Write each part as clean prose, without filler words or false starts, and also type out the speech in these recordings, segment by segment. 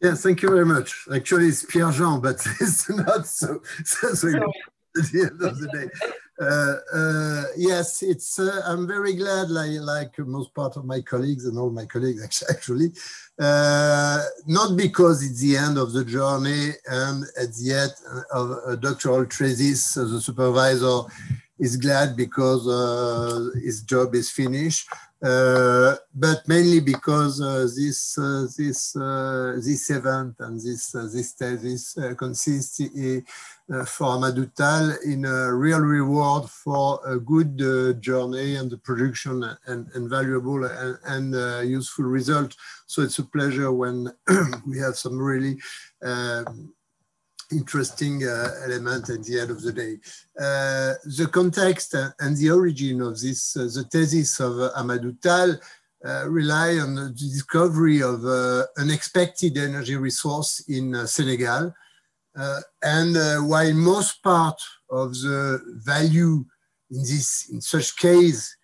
Yes, thank you very much. Actually, it's Pierre-Jean, but it's not so good at the end of the day. Yes, it's. I'm very glad, like most part of my colleagues and all my colleagues, actually, not because it's the end of the journey and at the end of a doctoral thesis, the supervisor is glad because his job is finished. But mainly because this event and this thesis consists for Amadou in a real reward for a good journey and the production and valuable and useful result. So it's a pleasure when we have some really interesting element at the end of the day. The context and the origin of this, the thesis of Amadou rely on the discovery of unexpected energy resource in Senegal. While most part of the value in such case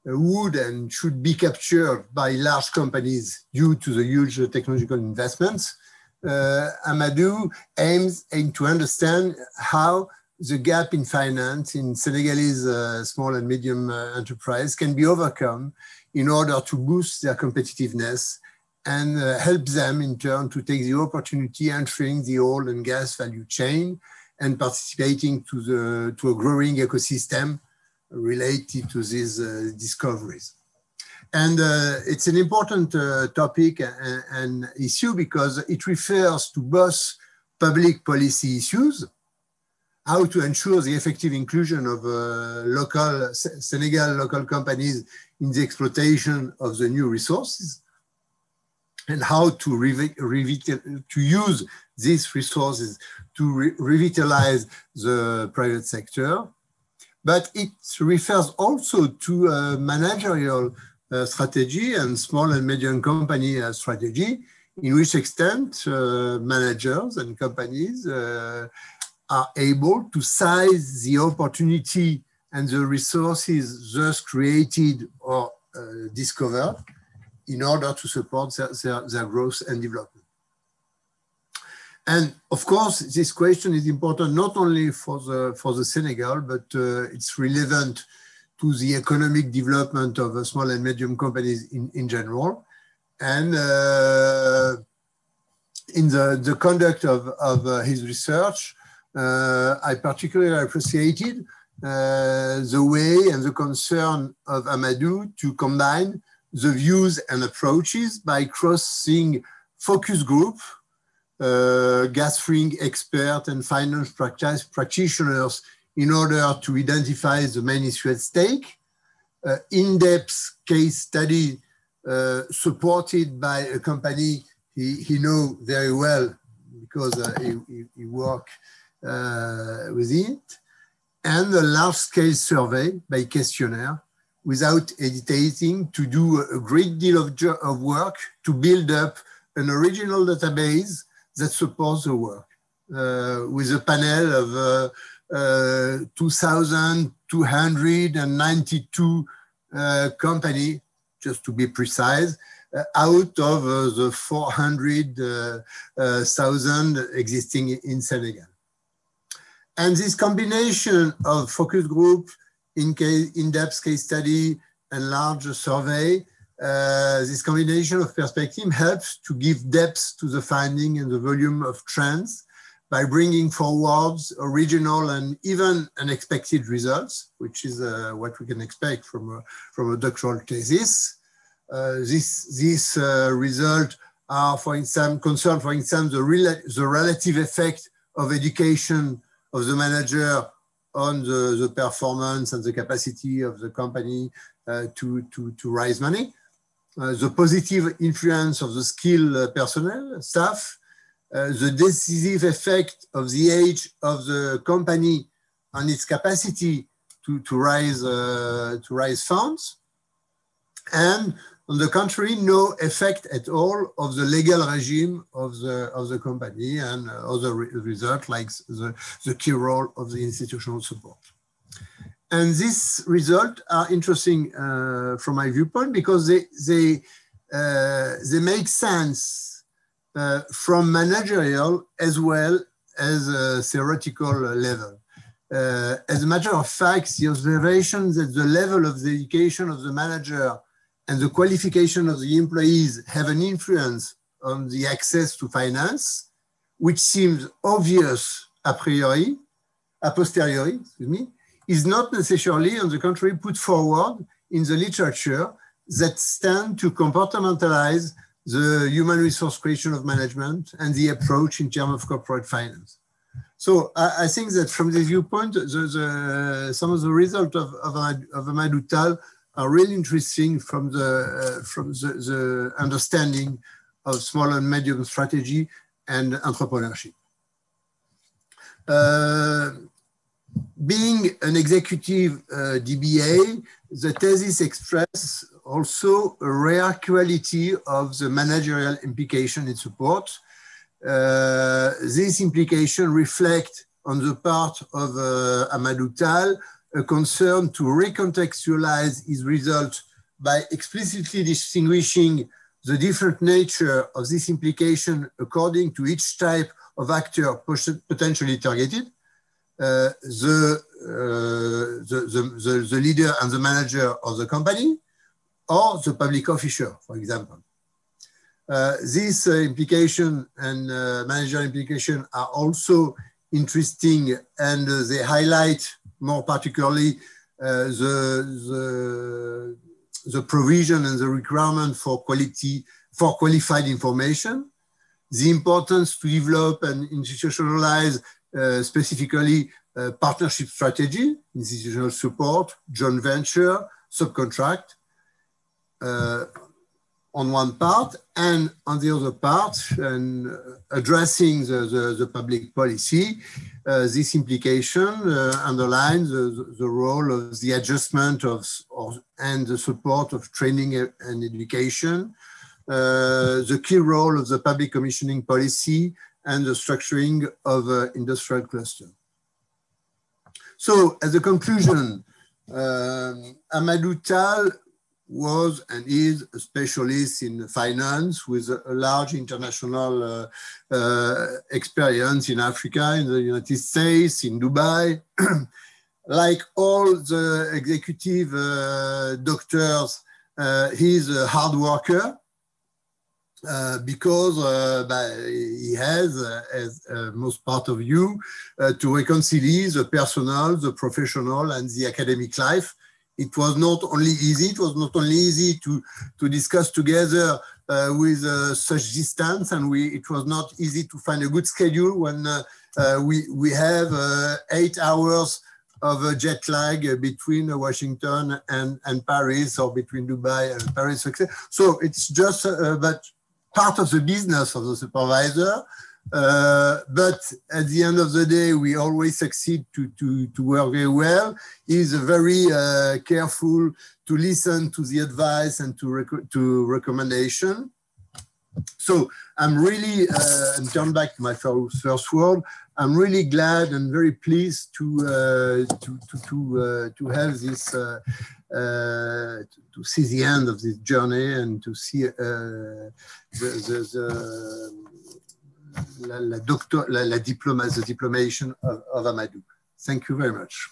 would and should be captured by large companies due to the huge technological investments, Amadou aims to understand how the gap in finance in Senegalese small and medium enterprise can be overcome in order to boost their competitiveness and help them in turn to take the opportunity entering the oil and gas value chain and participating to a growing ecosystem related to these discoveries. And it's an important topic and issue because it refers to both public policy issues, how to ensure the effective inclusion of Senegal local companies in the exploitation of the new resources, and how to use these resources to revitalize the private sector. But it refers also to a managerial strategy and small and medium company strategy, in which extent managers and companies are able to size the opportunity and the resources thus created or discovered in order to support their growth and development. And of course, this question is important not only for the Senegal, but it's relevant to the economic development of small and medium companies in general. And in the conduct of his research, I particularly appreciated the way and the concern of Amadou to combine the views and approaches by crossing focus group, gathering expert and finance practitioners in order to identify the main issue at stake, in-depth case study supported by a company he knows very well because he worked with it, and a large-scale survey by questionnaire without hesitating to do a great deal of work to build up an original database that supports the work with a panel of 2,292 companies, just to be precise, out of the 400,000 existing in Senegal. And this combination of focus group, in-depth case study, and large survey, this combination of perspective helps to give depth to the finding and the volume of trends by bringing forwards original and even unexpected results, which is what we can expect from a doctoral thesis. These results are, for instance, concern, for instance, the relative effect of education of the manager on the performance and the capacity of the company to raise money, the positive influence of the skilled personnel, staff, the decisive effect of the age of the company on its capacity to raise funds, and on the contrary, no effect at all of the legal regime of the company and other results like the key role of the institutional support. And these results are interesting from my viewpoint because they make sense from managerial as well as a theoretical level. As a matter of fact, the observation that the level of the education of the manager and the qualification of the employees have an influence on the access to finance, which seems obvious a posteriori, excuse me, is not necessarily, on the contrary, put forward in the literature that stand to compartmentalize the human resource creation of management and the approach in terms of corporate finance. So I think that from this viewpoint, some of the results of Amadou Tal are really interesting from the understanding of small and medium strategy and entrepreneurship. Being an executive DBA, the thesis express also a rare quality of the managerial implication it supports. This implication reflects on the part of Amadou Tal a concern to recontextualize his results by explicitly distinguishing the different nature of this implication according to each type of actor potentially targeted, the leader and the manager of the company, or the public officer, for example. This implication and managerial implication are also interesting, and they highlight more particularly the provision and the requirement for qualified information, the importance to develop and institutionalize specifically partnership strategy, institutional support, joint venture, subcontract on one part, and on the other part, and addressing the public policy, this implication underlines the role of the adjustment and the support of training and education, the key role of the public commissioning policy, and the structuring of industrial cluster. So, as a conclusion, Amadou Tal was and is a specialist in finance with a large international experience in Africa, in the United States, in Dubai. Like all the executive doctors, he's a hard worker because he has, as most part of you, to reconcile the personal, the professional, and the academic life. It was not only easy. It was not only easy to discuss together with such distance, and it was not easy to find a good schedule when we have 8 hours of a jet lag between Washington and Paris, or between Dubai and Paris. So it's just but part of the business of the supervisor. But at the end of the day, we always succeed to work very well. He's very careful to listen to the advice and to recommendation. So I'm really, and turn back to my first word, I'm really glad and very pleased to have this, to see the end of this journey and to see the diplomation of Amadou. Thank you very much.